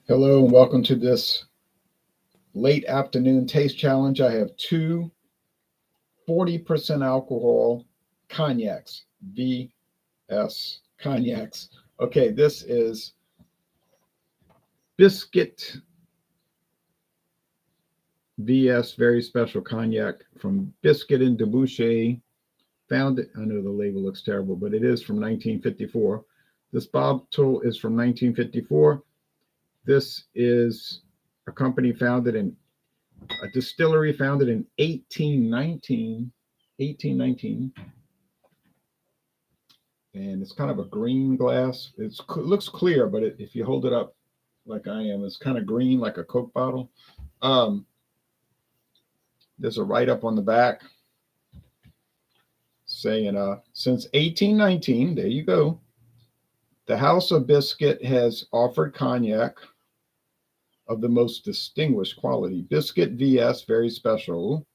Hello and welcome to this late afternoon taste challenge. I have two 40% alcohol cognacs, VS cognacs. Okay, this is Bisquite VS Very Special Cognac from Bisquite and Dubouché. Found it, I know the label looks terrible, but it is from 1954. This bottle is from 1954. This is a company founded in a distillery founded in 1819, and it's kind of a green glass. It looks clear, but if you hold it up like I am, it's kind of green like a Coke bottle. Um, there's a write up on the back saying, since 1819, there you go, the House of Bisquit has offered cognac of the most distinguished quality. Bisquit VS, very special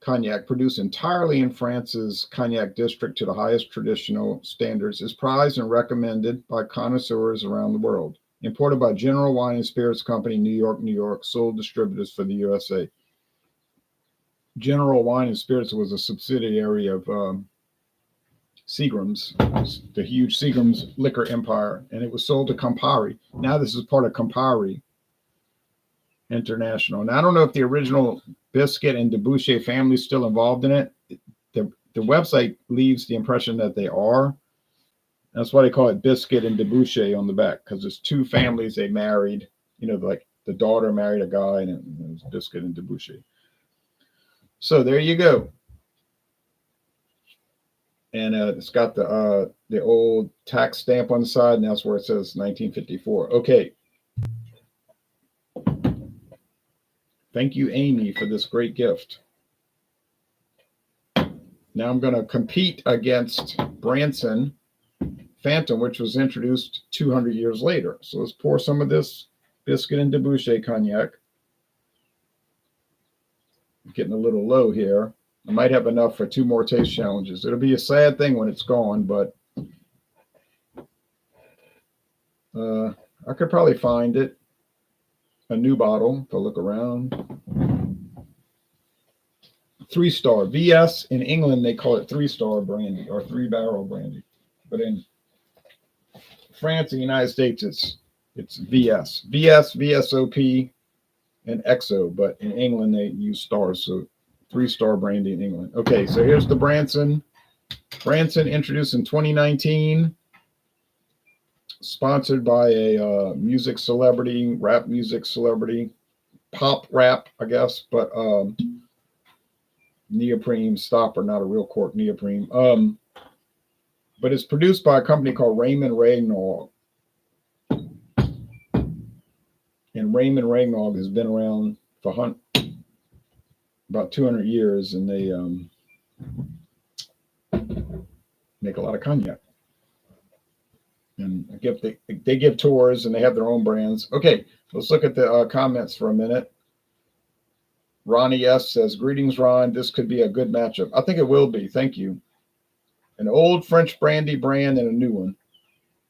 cognac produced entirely in France's cognac district to the highest traditional standards, is prized and recommended by connoisseurs around the world. Imported by General Wine and Spirits Company, New York, New York, sold distributors for the USA. General Wine and Spirits was a subsidiary of Seagram's, the huge Seagram's liquor empire, and it was sold to Campari. Now this is part of Campari International. And I don't know if the original Bisquit and Dubouché family is still involved in it. The website leaves the impression that they are. That's why they call it Bisquit and Dubouché on the back, because there's two families they married. You know, like the daughter married a guy, and it was Bisquit and Dubouché. So there you go. And it's got the old tax stamp on the side, and that's where it says 1954. Okay. Thank you, Amy, for this great gift. Now I'm going to compete against Branson Phantom, which was introduced 200 years later. So let's pour some of this Bisquit and Dubouché cognac. I'm getting a little low here. I might have enough for two more taste challenges. It'll be a sad thing when it's gone, but I could probably find it. A new bottle to look around. 3-star. VS in England, they call it 3-star brandy or 3-barrel brandy. But in France and the United States, it's VS. VS, VSOP, and XO. But in England, they use stars. So 3-star brandy in England. Okay, so here's the Branson. Branson introduced in 2019. Sponsored by a music celebrity, rap music celebrity, pop rap, I guess, but neoprene stopper, not a real cork neoprene. But it's produced by a company called Raymond Ragnaud. And Raymond Ragnaud has been around for about 200 years, and they make a lot of cognac. And they give tours, and they have their own brands. Okay, let's look at the comments for a minute. Ronnie S. says, greetings, Ron. This could be a good matchup. I think it will be. Thank you. An old French brandy brand and a new one.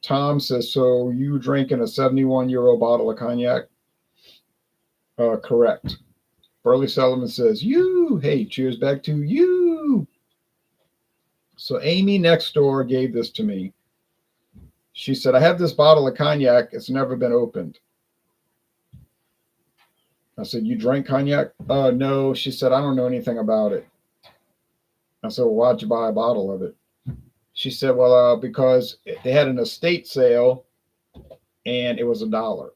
Tom says, so you drinking a 71-year-old bottle of cognac? Correct. Burley Sullivan says, you. Hey, cheers back to you. So Amy next door gave this to me. She said, I have this bottle of cognac. It's never been opened. I said, you drank cognac? No. She said, I don't know anything about it. I said, well, why'd you buy a bottle of it? She said, well, because they had an estate sale and it was $1.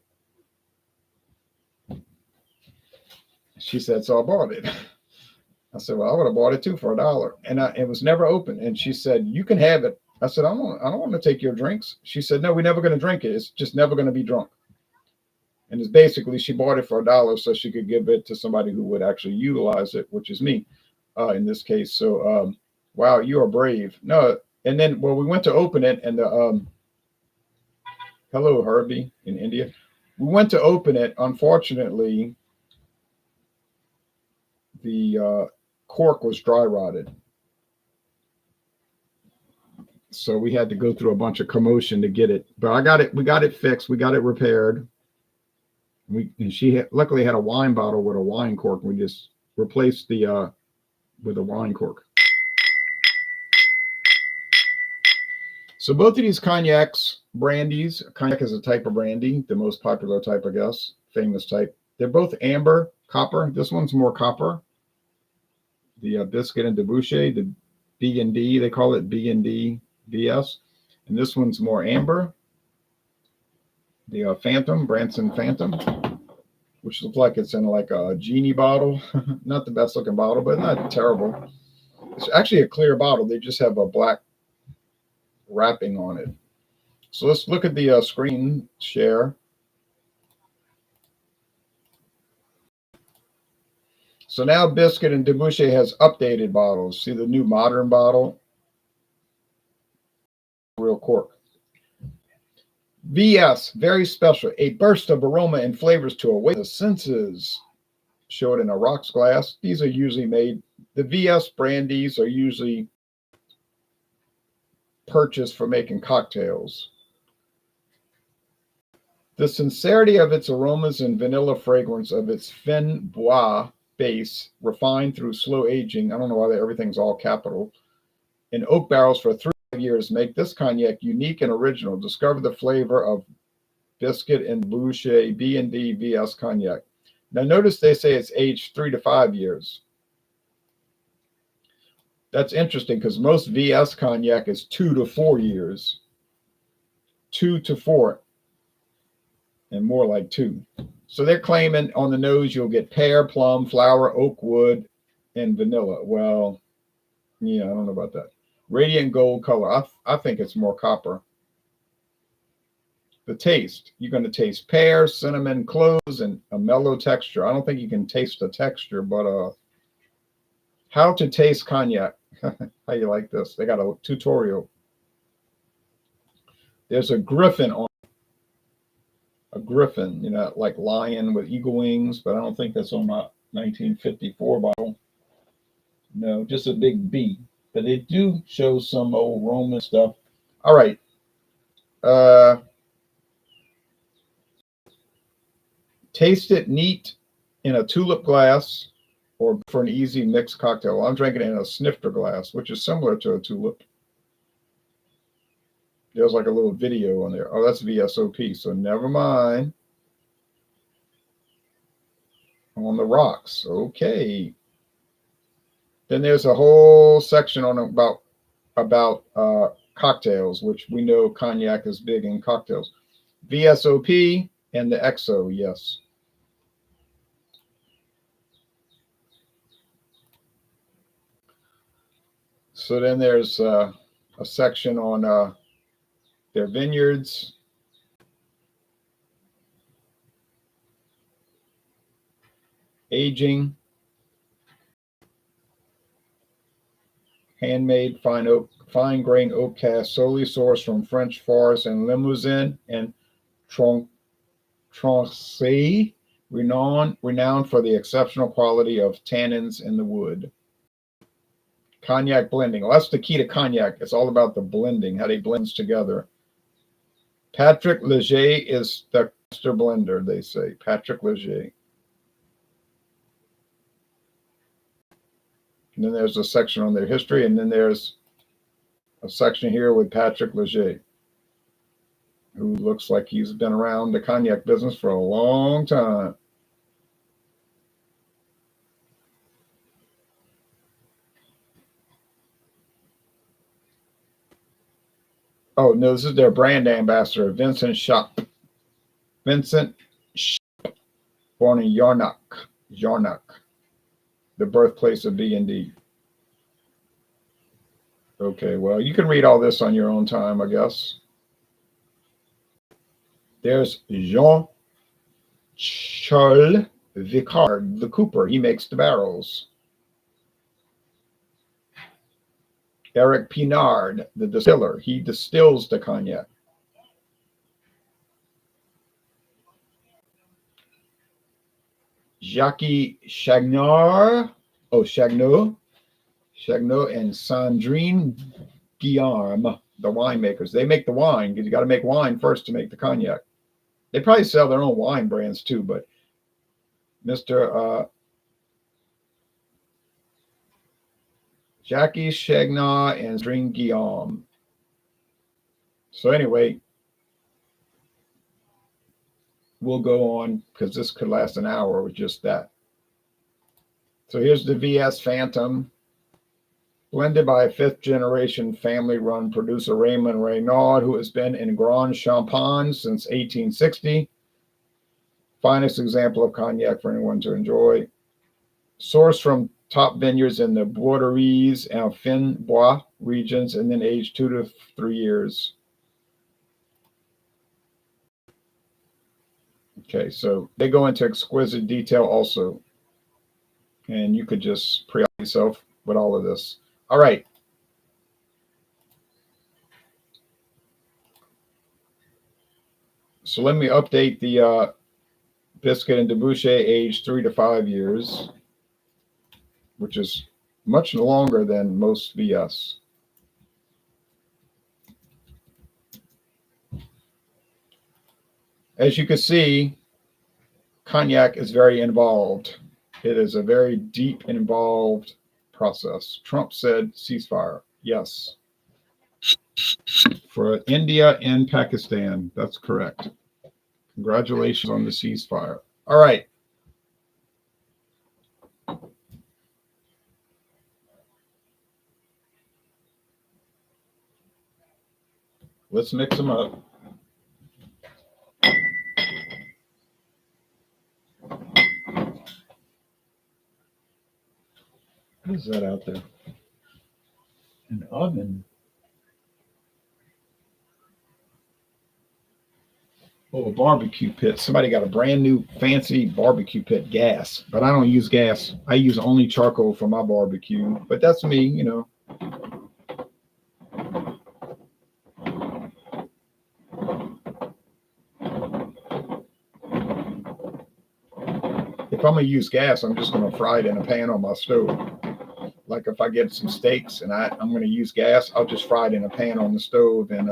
She said, so I bought it. I said, well, I would have bought it too for $1. And it was never open. And she said, you can have it. I said, I don't want to take your drinks. She said, no, we're never going to drink it. It's just never going to be drunk. And it's basically, she bought it for $1 so she could give it to somebody who would actually utilize it, which is me in this case. So, wow, you are brave. No. And then, well, we went to open it, and the, hello, Herbie in India. We went to open it. Unfortunately, the cork was dry rotted. So we had to go through a bunch of commotion to get it. But I got it. We got it fixed. We got it repaired. And she luckily had a wine bottle with a wine cork. We just replaced the with a wine cork. So both of these cognacs, brandies, cognac is a type of brandy, the most popular type, I guess, famous type. They're both amber, copper. This one's more copper. The Bisquite and Dubouché, the B&D, they call it B&D BS. And this one's more amber. The Phantom, Branson Phantom, which looks like it's in like a genie bottle. Not the best looking bottle, but not terrible. It's actually a clear bottle. They just have a black wrapping on it. So let's look at the screen share. So now Bisquite and Dubouché has updated bottles. See the new modern bottle? Real cork. VS, very special. A burst of aroma and flavors to awaken the senses. Show it in a rocks glass. These are usually made. The VS brandies are usually purchased for making cocktails. The sincerity of its aromas and vanilla fragrance of its fin bois base, refined through slow aging. I don't know why everything's all capital. In oak barrels for 3 years make this cognac unique and original. Discover the flavor of Bisquite and Dubouché B&D VS cognac. Now notice they say it's aged 3 to 5 years. That's interesting because most VS cognac is 2 to 4 years. 2 to 4. And more like 2. So they're claiming on the nose you'll get pear, plum, flower, oak wood, and vanilla. Well, yeah, I don't know about that. Radiant gold color. I think it's more copper. The taste. You're going to taste pear, cinnamon, cloves, and a mellow texture. I don't think you can taste the texture, but how to taste cognac. How you like this? They got a tutorial. There's a griffin on. A griffin, you know, like lion with eagle wings, but I don't think that's on my 1954 bottle. No, just a big B. But they do show some old Roman stuff. All right. Taste it neat in a tulip glass or for an easy mixed cocktail. I'm drinking it in a snifter glass, which is similar to a tulip. There's like a little video on there. Oh, that's VSOP, so never mind. On the rocks. Okay. Then there's a whole section on about cocktails, which we know cognac is big in cocktails. VSOP and the XO, yes. So then there's a section on their vineyards. Aging. Handmade fine grain oak cast, solely sourced from French forests in Limousin and Tronçais, renowned for the exceptional quality of tannins in the wood. Cognac blending. Well, that's the key to cognac. It's all about the blending, how they blend together. Patrick Leger is the master blender, they say. Patrick Leger. And then there's a section on their history, and then there's a section here with Patrick Leger, who looks like he's been around the cognac business for a long time. Oh, no, this is their brand ambassador, Vincent Schaap. Vincent Schaap, born in Jarnac, the birthplace of B&D. Okay, well, you can read all this on your own time, I guess. There's Jean-Charles Vicard, the cooper. He makes the barrels. Eric Pinard, the distiller. He distills the cognac. Jacques Chagnaud, Chagnaud and Sandrine Guillaume, the winemakers. They make the wine because you got to make wine first to make the cognac. They probably sell their own wine brands too, but Mr. Jackie Chagnon and String Guillaume. So anyway, we'll go on because this could last an hour with just that. So here's the VS Phantom, blended by a fifth-generation family-run producer Raymond Ragnaud, who has been in Grand Champagne since 1860. Finest example of cognac for anyone to enjoy. Sourced from top vineyards in the Borderies and Fin-Bois regions, and then aged 2 to 3 years. Okay, so they go into exquisite detail also. And you could just pre-op yourself with all of this. All right. So let me update the Bisquite and Dubouché, aged 3 to 5 years, which is much longer than most VS. As you can see, cognac is very involved. It is a very deep and involved process. Trump said ceasefire. Yes. For India and Pakistan, that's correct. Congratulations on the ceasefire. All right. Let's mix them up. What is that out there? An oven. Oh, a barbecue pit. Somebody got a brand new fancy barbecue pit gas, but I don't use gas. I use only charcoal for my barbecue, but that's me, you know. If I'm going to use gas, I'm just going to fry it in a pan on my stove. Like if I get some steaks and I'm going to use gas, I'll just fry it in a pan on the stove and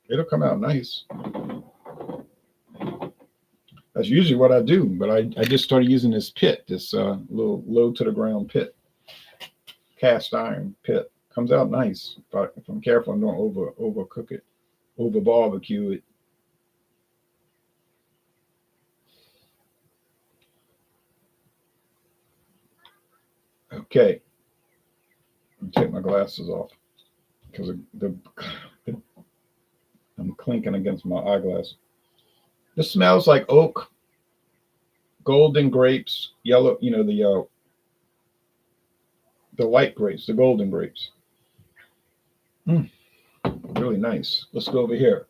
it'll come out nice. That's usually what I do, but I just started using this pit, this little low to the ground pit, cast iron pit. Comes out nice if I'm careful and don't overcook it, over barbecue it. Okay, let me take my glasses off because I'm clinking against my eyeglass. This smells like oak, golden grapes, yellow, you know, the white grapes, the golden grapes. Really nice. Let's go over here.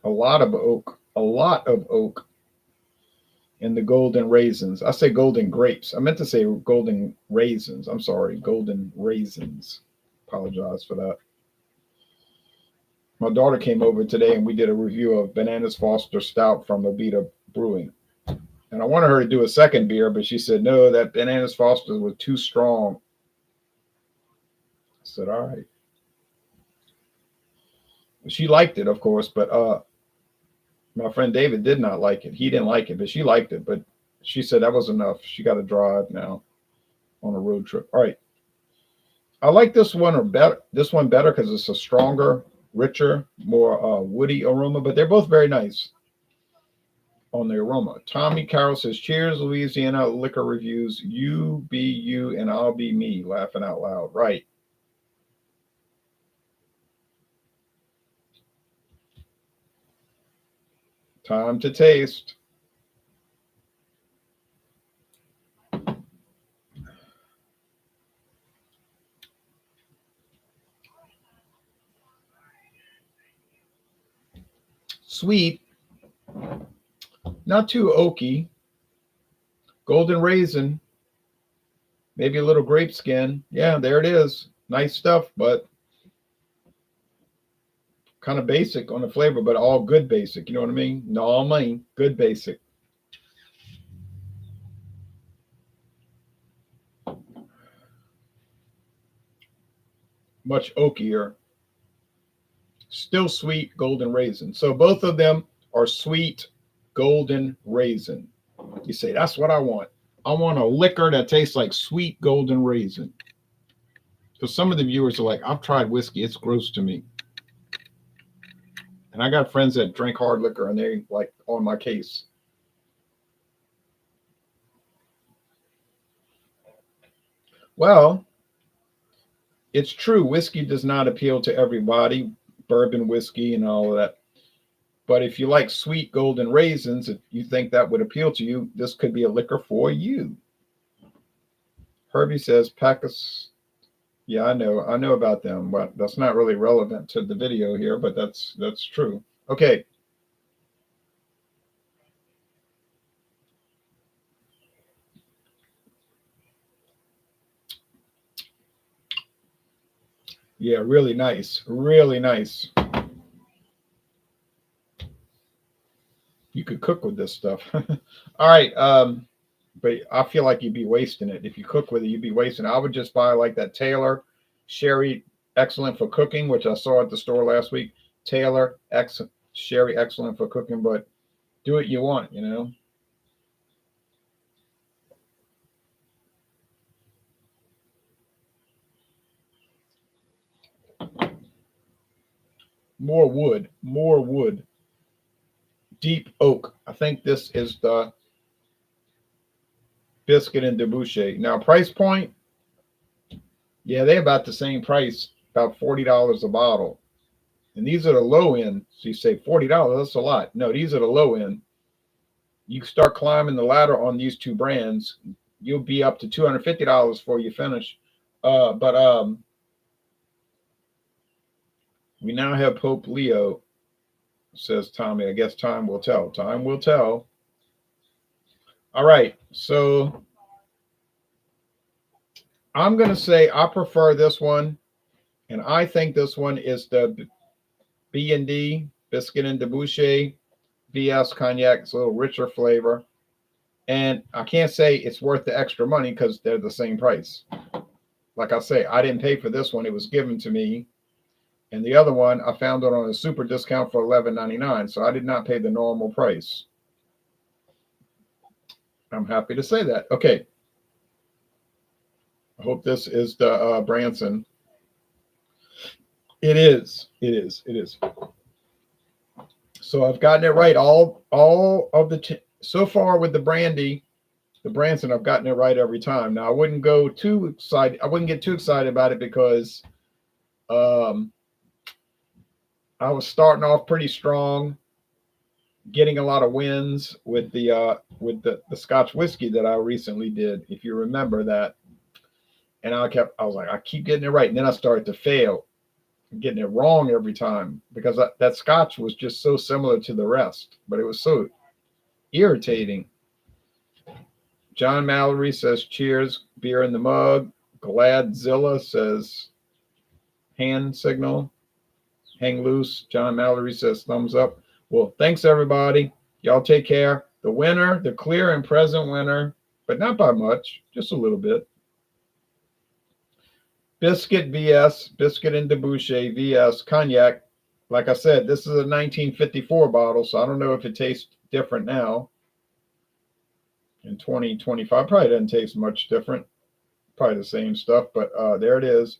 A lot of oak and the golden raisins. I say golden grapes. I meant to say golden raisins. I'm sorry, golden raisins. Apologize for that. My daughter came over today and we did a review of Bananas Foster Stout from Avita Brewing. And I wanted her to do a second beer, but she said, no, that Bananas Foster was too strong. I said, all right. She liked it, of course, but my friend David did not like it. He didn't like it, but she liked it. But she said that was enough. She got to drive now on a road trip. All right. I like this one better because it's a stronger, richer, more woody aroma, but they're both very nice on the aroma. Tommy Carroll says, cheers, Louisiana Liquor Reviews. You be you and I'll be me, laughing out loud. Right. Time to taste. Sweet, not too oaky. Golden raisin, maybe a little grape skin. Yeah, there it is. Nice stuff, but kind of basic on the flavor, but all good basic. You know what I mean? No, all money, good basic. much oakier. Still sweet golden raisin. So both of them are sweet golden raisin. You say, that's what I want. I want a liquor that tastes like sweet golden raisin. So some of the viewers are like, I've tried whiskey. It's gross to me. And I got friends that drink hard liquor and they like on my case. Well, it's true. Whiskey does not appeal to everybody, bourbon whiskey and all of that. But if you like sweet golden raisins, if you think that would appeal to you, this could be a liquor for you. Herbie says, Packus. Yeah, I know about them, but that's not really relevant to the video here, but that's true. Okay. Yeah, really nice. Really nice. You could cook with this stuff. All right. But I feel like you'd be wasting it. If you cook with it, you'd be wasting it. I would just buy like that Taylor Sherry Excellent for Cooking, which I saw at the store last week. Taylor Sherry Excellent for Cooking, but do what you want, you know. More wood, more wood. Deep oak. I think this is the Bisquite and Dubouché. Now, price point, yeah, they're about the same price, about $40 a bottle. And these are the low end. So you say $40, that's a lot. No, these are the low end. You start climbing the ladder on these two brands, you'll be up to $250 before you finish. But we now have Pope Leo, says Tommy. I guess time will tell. Time will tell. All right. So I'm going to say I prefer this one. And I think this one is the B&D, Bisquite and Dubouché, VS Cognac. It's a little richer flavor. And I can't say it's worth the extra money because they're the same price. Like I say, I didn't pay for this one. It was given to me. And the other one, I found it on a super discount for $11.99. So I did not pay the normal price. I'm happy to say that. Okay. I hope this is the Branson. It is. It is. It is. So I've gotten it right. All of the so far with the brandy, the Branson, I've gotten it right every time. Now I wouldn't go too excited. I wouldn't get too excited about it because I was starting off pretty strong, getting a lot of wins with the Scotch whiskey that I recently did, if you remember that. And I was like, I keep getting it right, and then I started to fail, getting it wrong every time because that Scotch was just so similar to the rest, but it was so irritating. John Mallory says, cheers, beer in the mug. Gladzilla says, hand signal, hang loose. John Mallory says, thumbs up. Well, thanks, everybody. Y'all take care. The winner, the clear and present winner, but not by much, just a little bit. Bisquit VS, Bisquite and Dubouché VS, cognac. Like I said, this is a 1954 bottle, so I don't know if it tastes different now. In 2025, probably doesn't taste much different. Probably the same stuff, but there it is.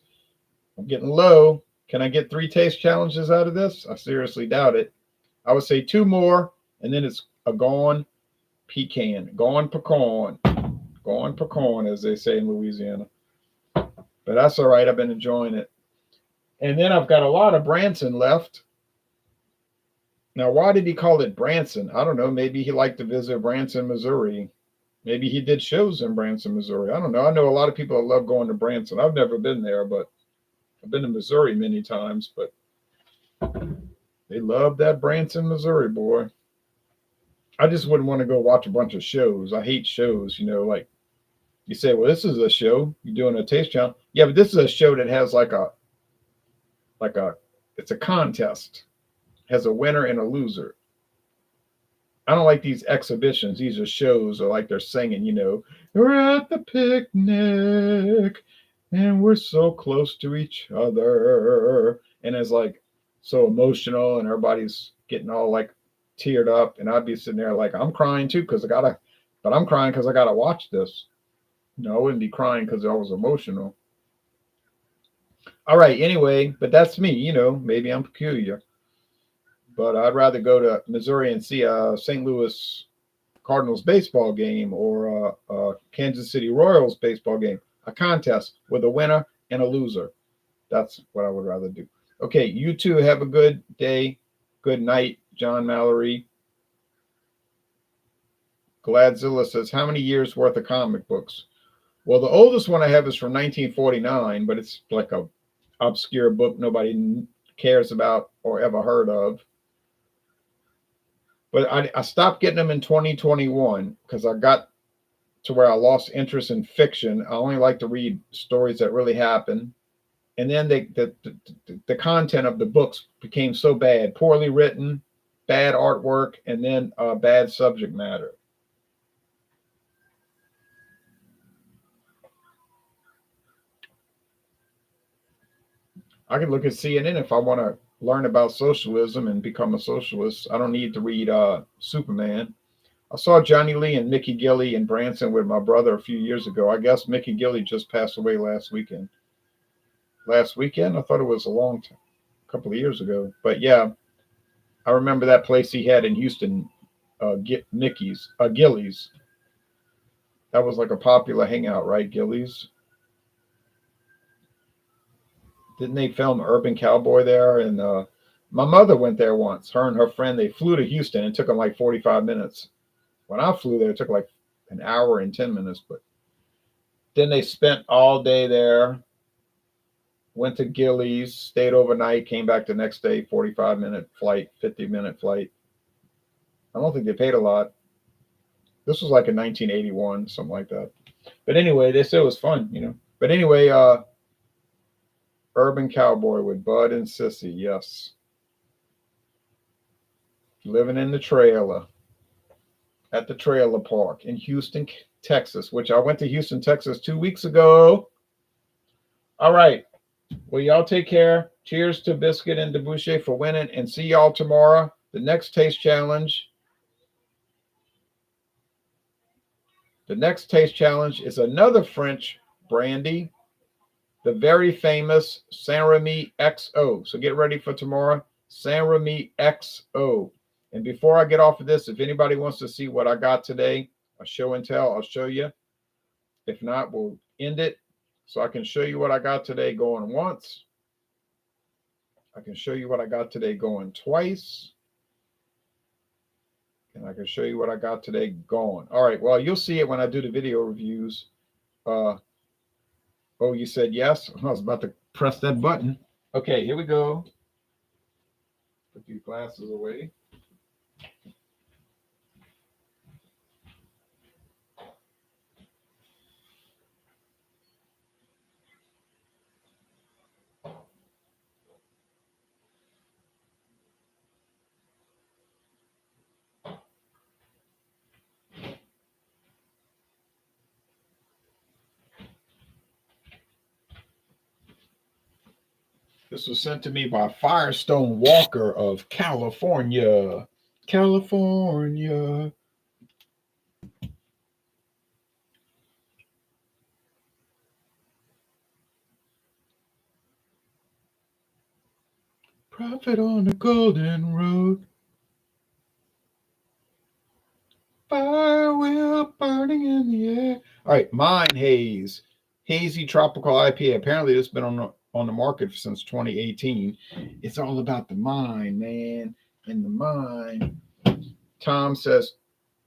I'm getting low. Can I get 3 taste challenges out of this? I seriously doubt it. I would say 2 more, and then it's a gone pecan, gone pecan, as they say in Louisiana. But that's all right. I've been enjoying it. And then I've got a lot of Branson left. Now, why did he call it Branson? I don't know. Maybe he liked to visit Branson, Missouri. Maybe he did shows in Branson, Missouri. I don't know. I know a lot of people that love going to Branson. I've never been there, but I've been to Missouri many times. But they love that Branson, Missouri, boy. I just wouldn't want to go watch a bunch of shows. I hate shows, you know, like you say, well, this is a show. You're doing a taste challenge. Yeah, but this is a show that has it's a contest. Has a winner and a loser. I don't like these exhibitions. These are shows, or like they're singing, you know, we're at the picnic and we're so close to each other. And it's like so emotional, and everybody's getting all like teared up. And I'd be sitting there like, I'm crying too, but I'm crying because I gotta watch this. No, I wouldn't be crying because I was emotional. All right, anyway, but that's me, maybe I'm peculiar. But I'd rather go to Missouri and see a St. Louis Cardinals baseball game or a Kansas City Royals baseball game, a contest with a winner and a loser. That's what I would rather do. Okay, you two have a good day. Good night, John Mallory. Gladzilla says, how many years worth of comic books? Well, the oldest one I have is from 1949, but it's like a obscure book nobody cares about or ever heard of. But I stopped getting them in 2021 because I got to where I lost interest in fiction. I only like to read stories that really happen. And then the content of the books became so bad, poorly written, bad artwork, and then bad subject matter. I can look at CNN if I want to learn about socialism and become a socialist. I don't need to read Superman. I saw Johnny Lee and Mickey Gilley in Branson with my brother a few years ago. I guess Mickey Gilley just passed away last weekend. Last weekend? I thought it was a long time, a couple of years ago. But yeah, I remember that place he had in Houston, Gilley's. That was like a popular hangout, right, Gilley's? Didn't they film Urban Cowboy there? And my mother went there once. Her and her friend, they flew to Houston. It took them like 45 minutes. When I flew there, it took like an hour and 10 minutes. But then they spent all day there, went to Gilley's, stayed overnight, came back the next day, 45-minute flight, 50-minute flight. I don't think they paid a lot. This was like in 1981, something like that. But anyway, they said it was fun, But anyway, Urban Cowboy with Bud and Sissy, yes. Living in the trailer at the trailer park in Houston, Texas, which I went to Houston, Texas 2 weeks ago. All right. Well, y'all take care. Cheers to Bisquite and Dubouché for winning, and see y'all tomorrow. The next taste challenge. The next taste challenge is another French brandy, the very famous Saint Remy XO. So get ready for tomorrow, Saint Remy XO. And before I get off of this, if anybody wants to see what I got today, a show and tell, I'll show you. If not, we'll end it. So I can show you what I got today going once. I can show you what I got today going twice. And I can show you what I got today going. All right, well, you'll see it when I do the video reviews. Oh, you said yes? I was about to press that button. Okay, here we go. Put these glasses away. This was sent to me by Firestone Walker of California. California. Prophet on the golden road. Fire wheel burning in the air. All right, Mine Haze. Hazy Tropical IPA. Apparently, this has been on the market since 2018. It's all about the mind, man. And the mind. Tom says,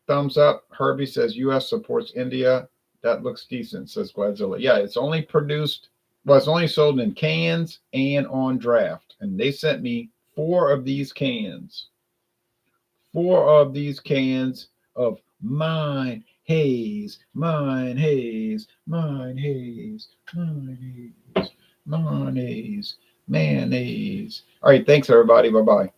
thumbs up. Herbie says, U.S. supports India. That looks decent, says Gladzilla. Yeah, it's only sold in cans and on draft. And they sent me 4 of these cans. 4 of these cans of Mine Haze, Mine Haze, Mine Haze, Mine Haze, Mayonnaise, mayonnaise. All right, thanks everybody. Bye-bye.